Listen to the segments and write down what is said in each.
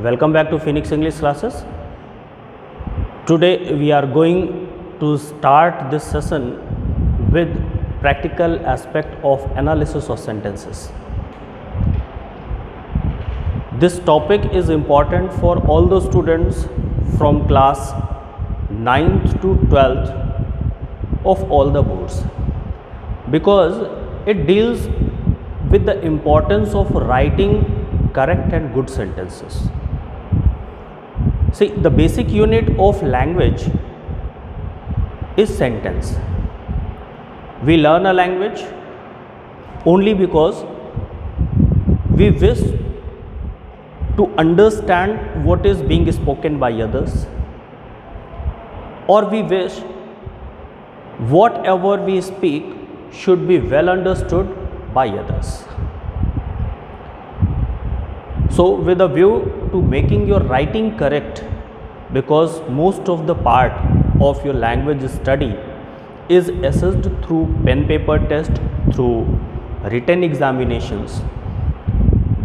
Welcome back to Phoenix English classes. Today we are going to start this session with practical aspect of analysis of sentences. This topic is important for all the students from class 9th to 12th of all the boards, because it deals with the importance of writing correct and good sentences. See, the basic unit of language is sentence. We learn a language only because we wish to understand what is being spoken by others, or we wish whatever we speak should be well understood by others. So, with a view to making your writing correct, because most of the part of your language study is assessed through pen paper test, through written examinations,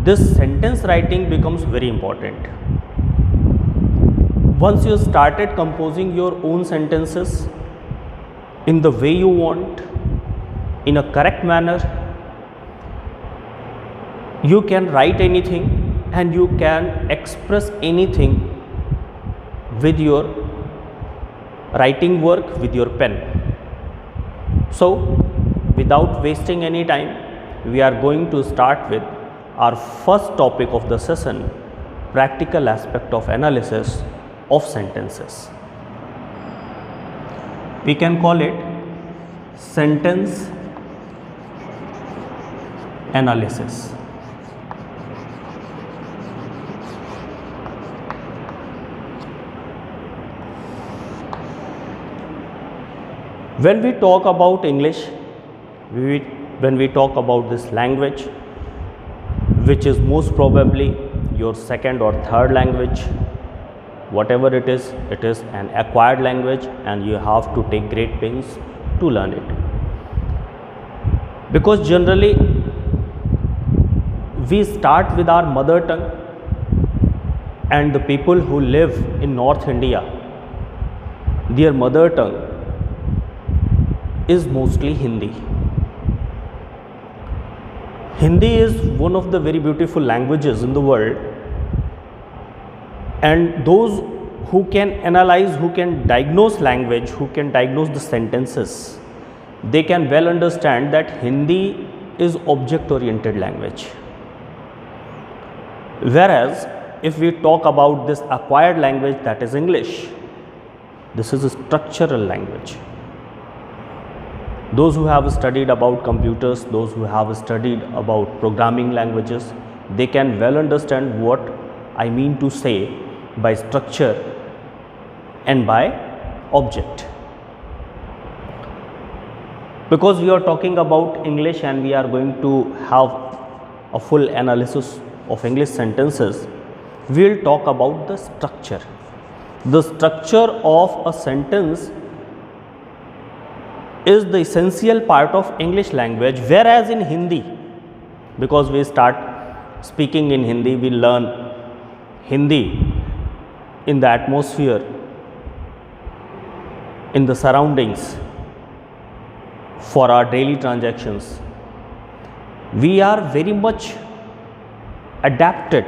this sentence writing becomes very important. Once you started composing your own sentences in the way you want, in a correct manner, you can write anything and you can express anything with your writing work, with your pen. So, without wasting any time, we are going to start with our first topic of the session, practical aspect of analysis of sentences. We can call it sentence analysis. When we talk about English, when we talk about this language, which is most probably your second or third language, whatever it is an acquired language and you have to take great pains to learn it. Because generally we start with our mother tongue, and the people who live in North India, their mother tongue is mostly Hindi. Hindi is one of the very beautiful languages in the world, and those who can analyze, who can diagnose language, who can diagnose the sentences, they can well understand that Hindi is object oriented language. Whereas if we talk about this acquired language, that is English, this is a structural language. Those who have studied about computers, those who have studied about programming languages, they can well understand what I mean to say by structure and by object. Because we are talking about English and we are going to have a full analysis of English sentences, we will talk about the structure. The structure of a sentence is the essential part of English language, whereas in Hindi, because we start speaking in Hindi, we learn Hindi in the atmosphere, in the surroundings, for our daily transactions. We are very much adapted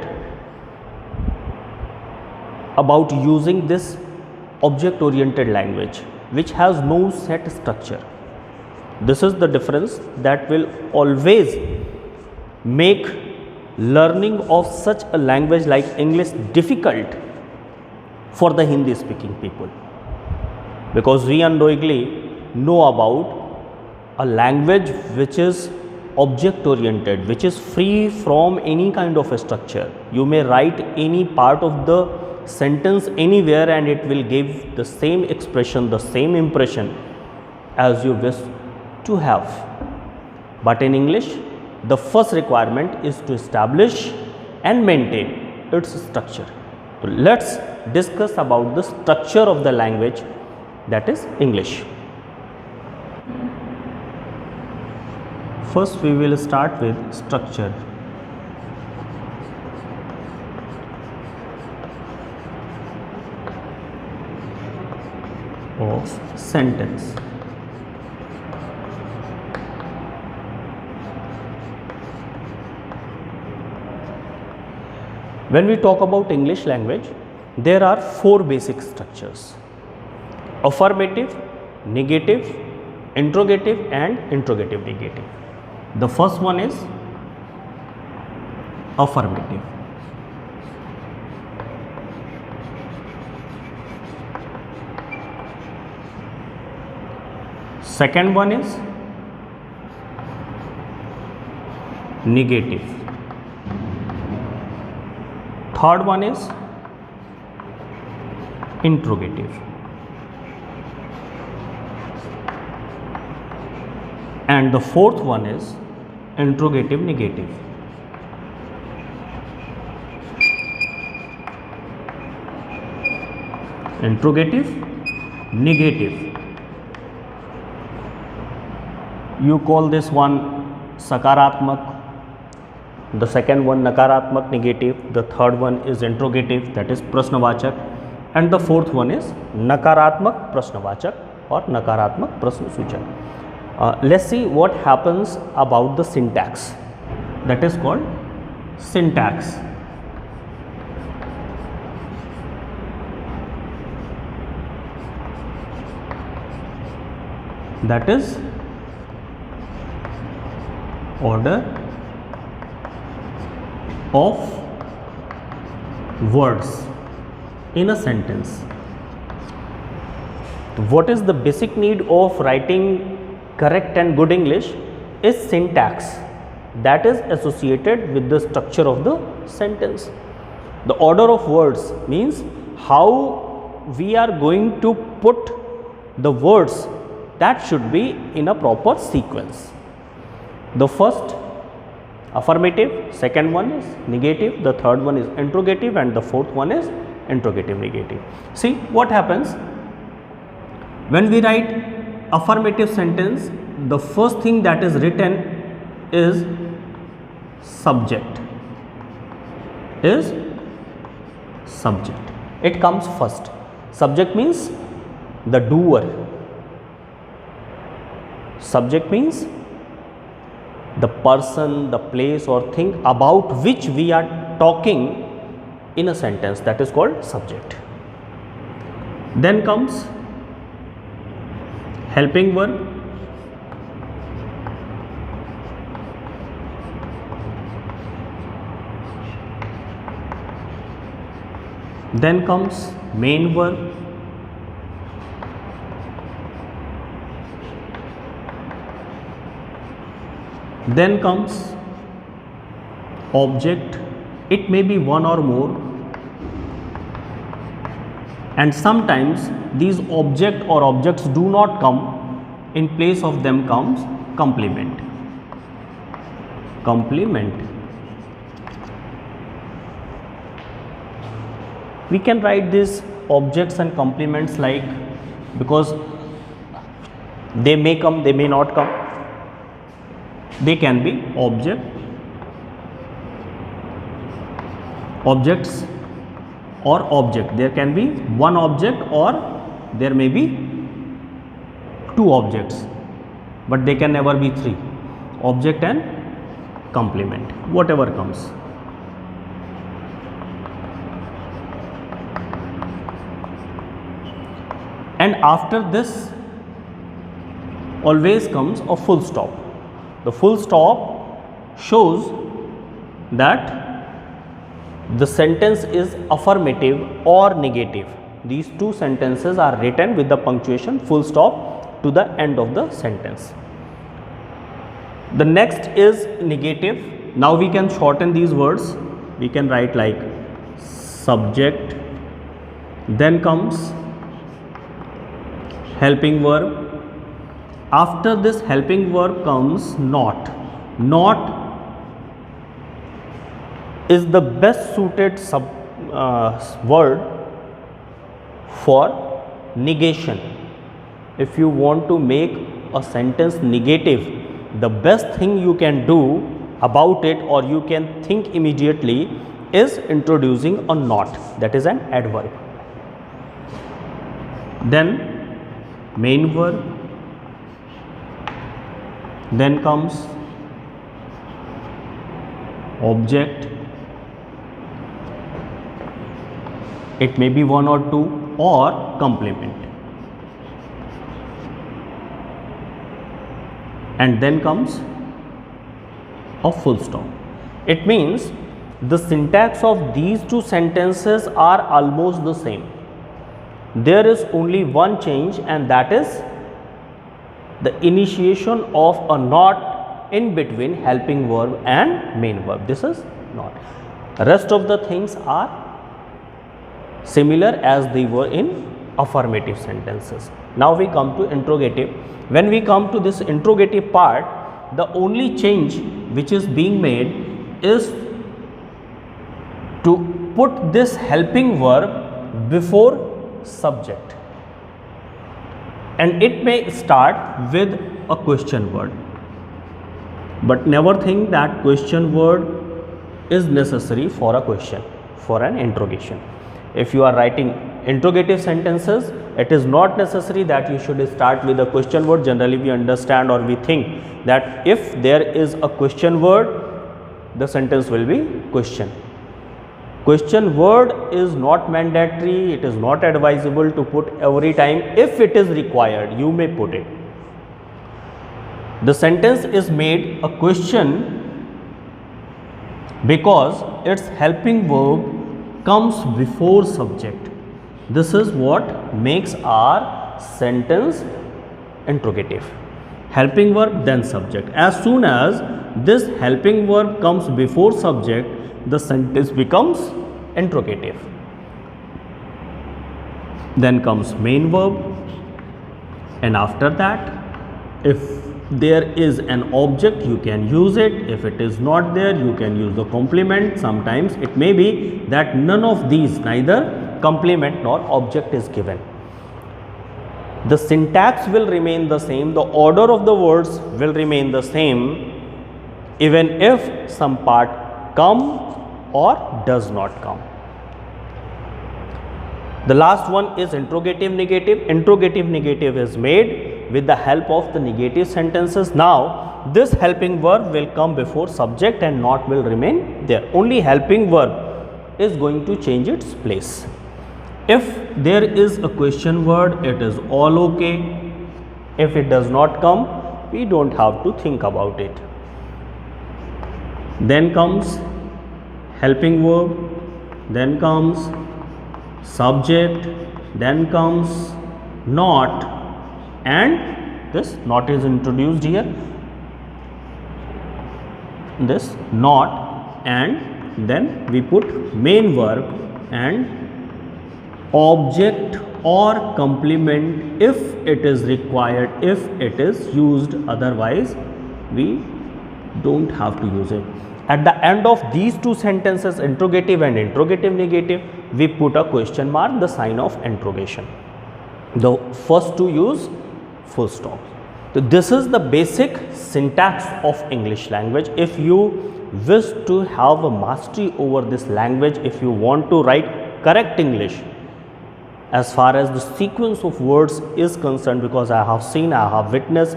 about using this object oriented language, which has no set structure. This is the difference that will always make learning of such a language like English difficult for the Hindi speaking people, because we unknowingly know about a language which is object oriented, which is free from any kind of a structure. You may write any part of the sentence anywhere and it will give the same expression, the same impression as you wish to have. But in English, the first requirement is to establish and maintain its structure. So let's discuss about the structure of the language, that is English. First we will start with structure. of sentence. When we talk about English language, there are four basic structures: affirmative, negative, interrogative and interrogative negative. The first one is affirmative. Second one is negative. Third one is interrogative. And the fourth one is interrogative negative. Interrogative negative. You call this one sakaratmak, the second one nakaratmak negative, the third one is interrogative, that is prasnavachak, and the fourth one is nakaratmak prasnavachak or nakaratmak prasnasuchak. Let's see what happens about the syntax, that is called syntax. That is order of words in a sentence. What is the basic need of writing correct and good English is syntax, that is associated with the structure of the sentence. The order of words means how we are going to put the words, that should be in a proper sequence. The first affirmative, second one is negative, the third one is interrogative and the fourth one is interrogative negative. See what happens when we write affirmative sentence. The first thing that is written is subject, it comes first. Subject means the doer, subject means the person, the place or thing about which we are talking in a sentence, that is called subject. Then comes helping verb, then comes main verb, then comes object. It may be one or more, and sometimes these object or objects do not come. In place of them comes complement. We can write these objects and complements like, because they may come, they may not come. They can be objects or object. There can be one object or there may be two objects, but they can never be three. Object and complement, whatever comes. And after this always comes a full stop. The full stop shows that the sentence is affirmative or negative. These two sentences are written with the punctuation full stop to the end of the sentence. The next is negative. Now we can shorten these words. We can write like subject, then comes helping verb. After this helping verb comes not. Not is the best suited word for negation. If you want to make a sentence negative, the best thing you can do about it, or you can think immediately, is introducing a not, that is an adverb. Then main verb, then comes object, it may be one or two, or complement, and then comes a full stop. It means the syntax of these two sentences are almost the same. There is only one change, and that is the initiation of a not in between helping verb and main verb. This is not. Rest of the things are similar as they were in affirmative sentences. Now we come to interrogative. When we come to this interrogative part, the only change which is being made is to put this helping verb before subject, and it may start with a question word, but never think that question word is necessary for a question, for an interrogation. If you are writing interrogative sentences, it is not necessary that you should start with a question word. Generally we understand or we think that if there is a question word, the sentence will be question. Question word is not mandatory, it is not advisable to put every time. If it is required, you may put it. The sentence is made a question because its helping verb comes before subject. This is what makes our sentence interrogative. Helping verb, then subject. As soon as this helping verb comes before subject, the sentence becomes interrogative. Then comes main verb, and after that, if there is an object, you can use it. If it is not there, you can use the complement. Sometimes it may be that none of these, neither complement nor object is given. The syntax will remain the same, the order of the words will remain the same, even if some part come or does not come. The last one is interrogative negative. Interrogative negative is made with the help of the negative sentences. Now this helping verb will come before subject and not will remain there. Only helping verb is going to change its place. If there is a question word, it is all okay. If it does not come, we don't have to think about it. Then comes helping verb, then comes subject, then comes not, and this not is introduced here, this not, and then we put main verb and object or complement if it is required, if it is used, otherwise we don't have to use it. At the end of these two sentences, interrogative and interrogative negative, we put a question mark, the sign of interrogation. The first to use full stop. So this is the basic syntax of English language. If you wish to have a mastery over this language, if you want to write correct English, as far as the sequence of words is concerned, because I have seen, I have witnessed,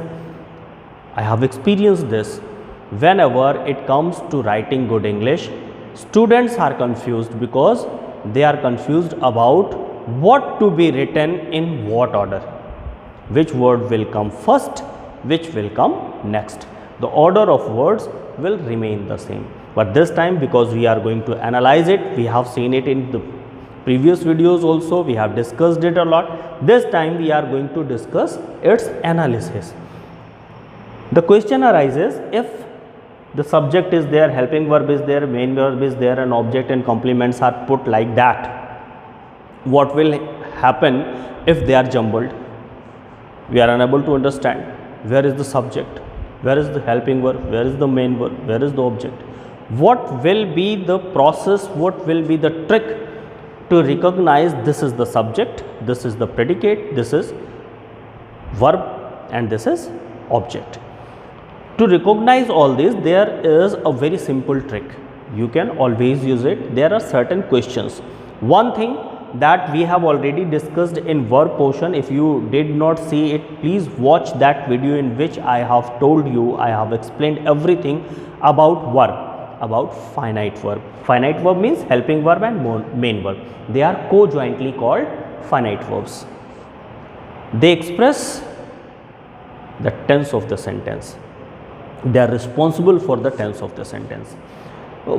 I have experienced this, whenever it comes to writing good English, students are confused because they are confused about what to be written in what order, which word will come first, which will come next. The order of words will remain the same, but this time because we are going to analyze it, we have seen it in the previous videos also, we have discussed it a lot. This time we are going to discuss its analysis. The question arises, if the subject is there, helping verb is there, main verb is there, and object and complements are put like that, what will happen if they are jumbled? We are unable to understand where is the subject, where is the helping verb, where is the main verb, where is the object. What will be the process, what will be the trick to recognize this is the subject, this is the predicate, this is verb, and this is object. To recognize all this, there is a very simple trick. You can always use it. There are certain questions. One thing, that we have already discussed in verb portion. If you did not see it, please watch that video in which I have told you, I have explained everything about verb, about finite verb. Finite verb means helping verb and main verb. They are co-jointly called finite verbs. They express the tense of the sentence. They are responsible for the tense of the sentence.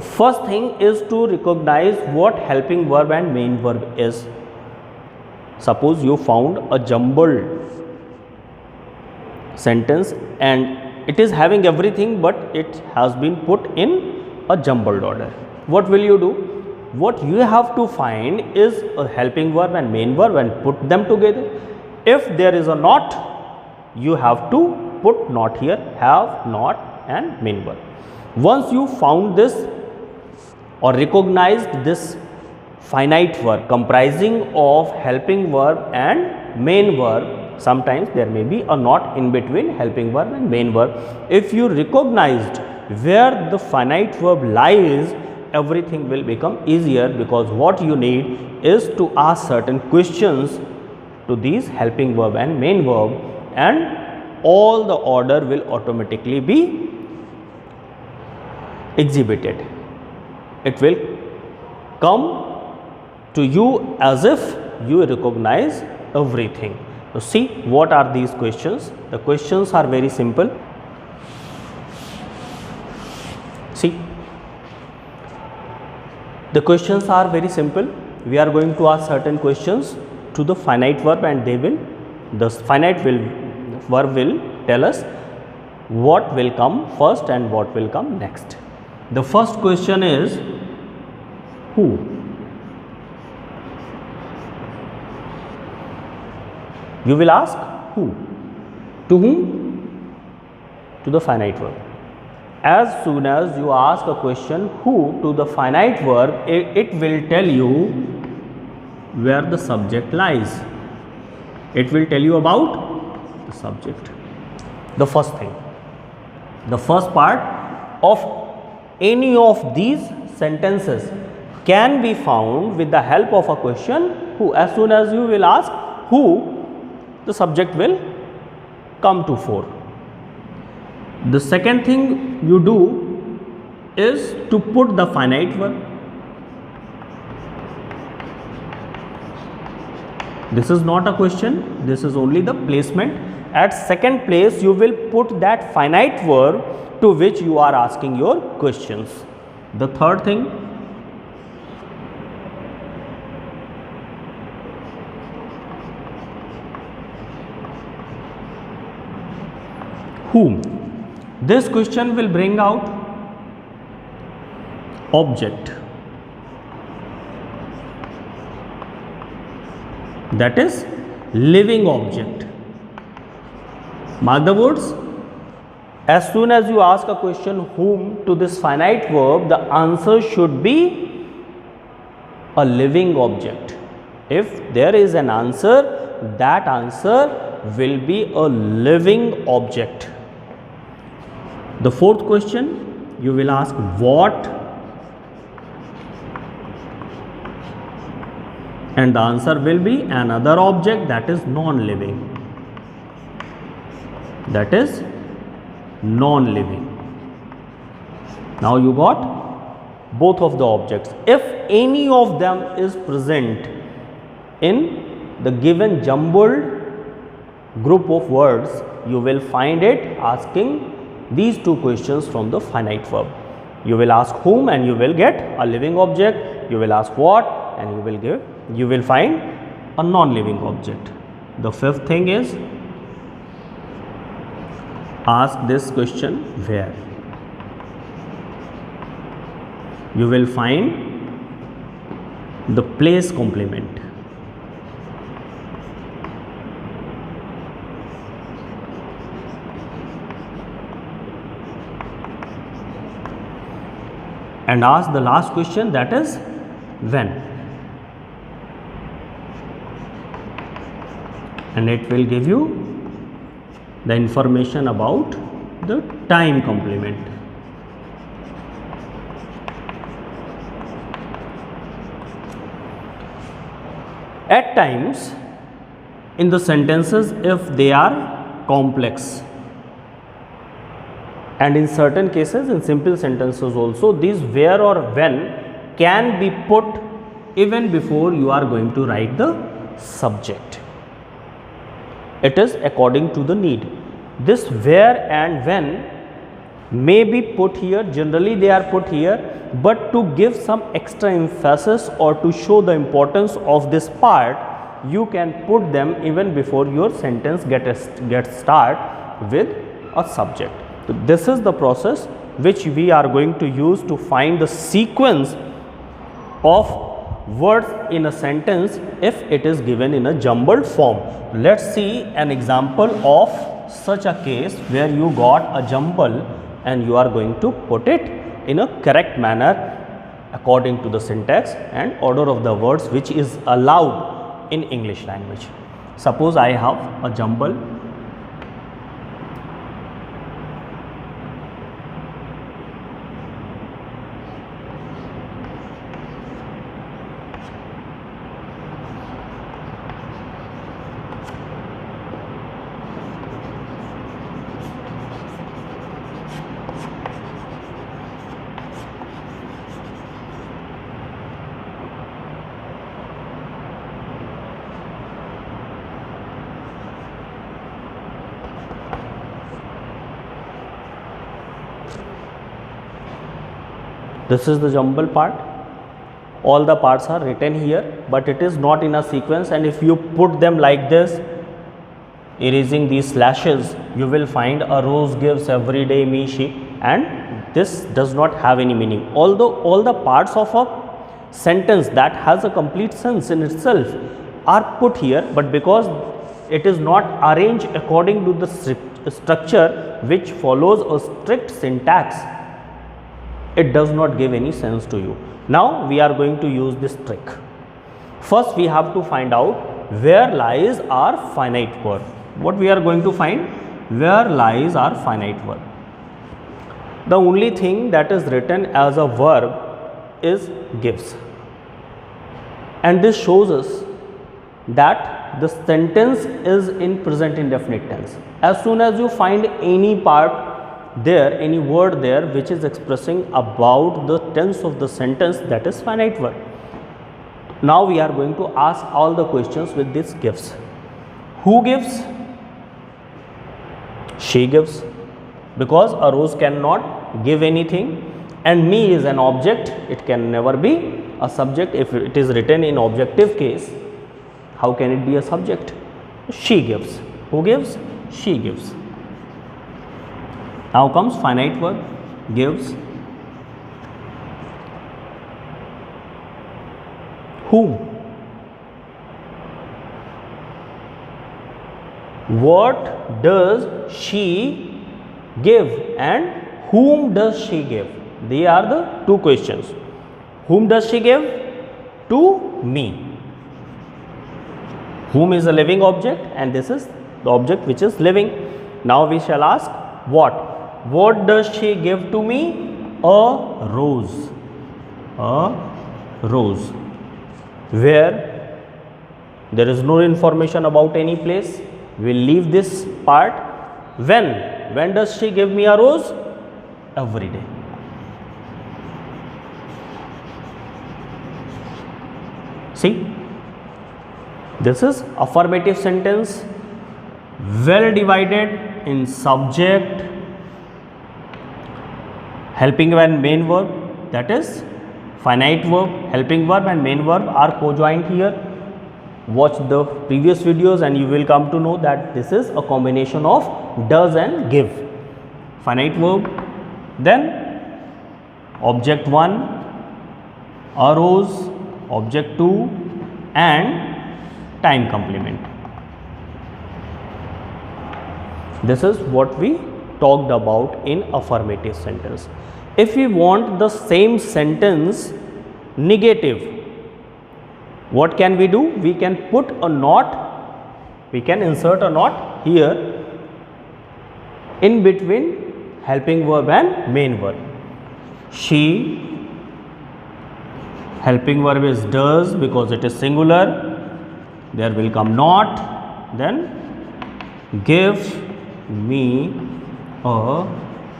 First thing is to recognize what helping verb and main verb is. Suppose you found a jumbled sentence and it is having everything, but it has been put in a jumbled order. What will you do? What you have to find is a helping verb and main verb and put them together. If there is a not, you have to put not here, have, not and main verb. Once you found this or recognized this finite verb comprising of helping verb and main verb, sometimes there may be a not in between helping verb and main verb. If you recognized where the finite verb lies, everything will become easier, because what you need is to ask certain questions to these helping verb and main verb, and all the order will automatically be exhibited. It will come to you as if you recognize everything. So, see what are these questions. The questions are very simple. See, the questions are very simple. We are going to ask certain questions to the finite verb, and the finite verb will tell us what will come first and what will come next. The first question is who. You will ask who. To whom? To the finite verb. As soon as you ask a question who to the finite verb, it will tell you where the subject lies. It will tell you about the subject. The first thing, the first part of any of these sentences can be found with the help of a question who. As soon as you will ask who, the subject will come to fore. The second thing you do is to put the finite verb. This is not a question, this is only the placement. At second place, you will put that finite verb to which you are asking your questions. The third thing, whom. This question will bring out object, that is living object. Mark the words. As soon as you ask a question whom to this finite verb, the answer should be a living object. If there is an answer, that answer will be a living object. The fourth question, you will ask what, and the answer will be another object, that is non-living. That is non-living. Now you got both of the objects. If any of them is present in the given jumbled group of words, you will find it asking these two questions from the finite verb. You will ask whom and you will get a living object. You will ask what and you will find a non-living object. The fifth thing is ask this question where. You will find the place complement. And ask the last question, that is when, and it will give you the information about the time complement. At times in the sentences, if they are complex, and in certain cases in simple sentences also, these where or when can be put even before you are going to write the subject. It is according to the need. This where and when may be put here, generally they are put here, but to give some extra emphasis or to show the importance of this part, you can put them even before your sentence gets start with a subject. So this is the process which we are going to use to find the sequence of words in a sentence if it is given in a jumbled form. Let's see an example of such a case where you got a jumble and you are going to put it in a correct manner according to the syntax and order of the words which is allowed in English language. Suppose I have a jumble. This is the jumble part. All the parts are written here, but it is not in a sequence, and if you put them like this, erasing these slashes, you will find a rose gives every day me she, and this does not have any meaning. Although all the parts of a sentence that has a complete sense in itself are put here, but because it is not arranged according to the structure which follows a strict syntax, it does not give any sense to you. Now we are going to use this trick. First we have to find out where lies our finite verb. What we are going to find? Where lies our finite verb. The only thing that is written as a verb is gives, and this shows us that the sentence is in present indefinite tense. As soon as you find any part there, any word there which is expressing about the tense of the sentence, that is finite verb. Now we are going to ask all the questions with this gives. Who gives? She gives, because a rose cannot give anything, and me is an object, it can never be a subject. If it is written in objective case, how can it be a subject? She gives. Who gives? She gives. Now comes finite verb, gives. Whom? What does she give and whom does she give? They are the two questions. Whom does she give? To me. Whom is a living object, and this is the object which is living. Now we shall ask what? What does she give to me? A rose. A rose. Where there is no information about any place, we will leave this part. When does she give me a rose? Every day. See, this is affirmative sentence, well divided in subject, helping verb and main verb, that is finite verb, helping verb and main verb are co-joined here. Watch the previous videos and you will come to know that this is a combination of does and give. Finite verb, then object 1, a rose, object 2 and time complement. This is what we talked about in affirmative sentence. If we want the same sentence negative, what can we do? We can put a not, we can insert a not here in between helping verb and main verb. She, helping verb is does because it is singular, there will come not, then give me a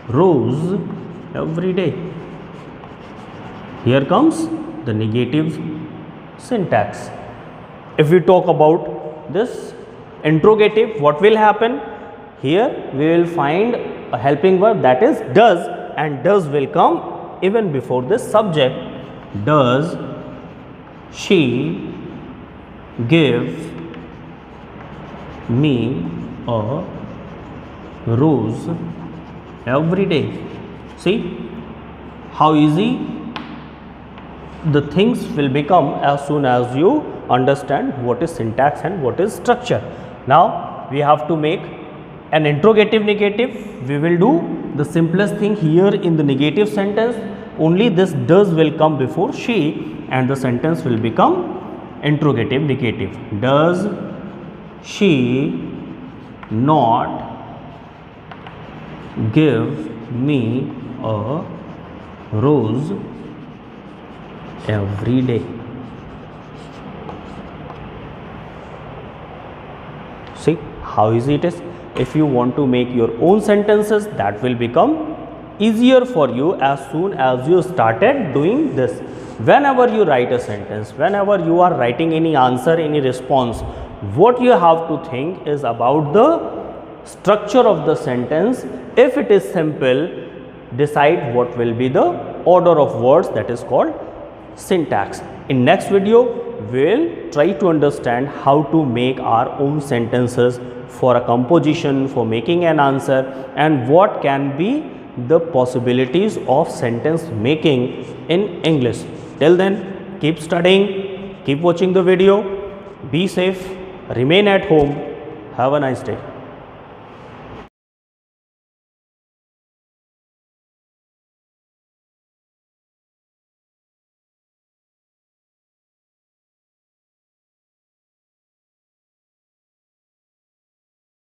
rose every day. Here comes the negative syntax. If we talk about this interrogative, what will happen? Here we will find a helping verb, that is does, and does will come even before this subject. Does she give me a rose every day? See how easy the things will become as soon as you understand what is syntax and what is structure. Now we have to make an interrogative negative. We will do the simplest thing here in the negative sentence. Only this does will come before she, and the sentence will become interrogative negative. Does she not give me a rose every day? See how easy it is. If you want to make your own sentences, that will become easier for you as soon as you started doing this. Whenever you write a sentence, whenever you are writing any answer, any response, what you have to think is about the structure of the sentence. If it is simple, decide what will be the order of words, that is called syntax. In next video, we will try to understand how to make our own sentences for a composition, for making an answer, and what can be the possibilities of sentence making in English. Till then, keep studying, keep watching the video, be safe, remain at home, have a nice day.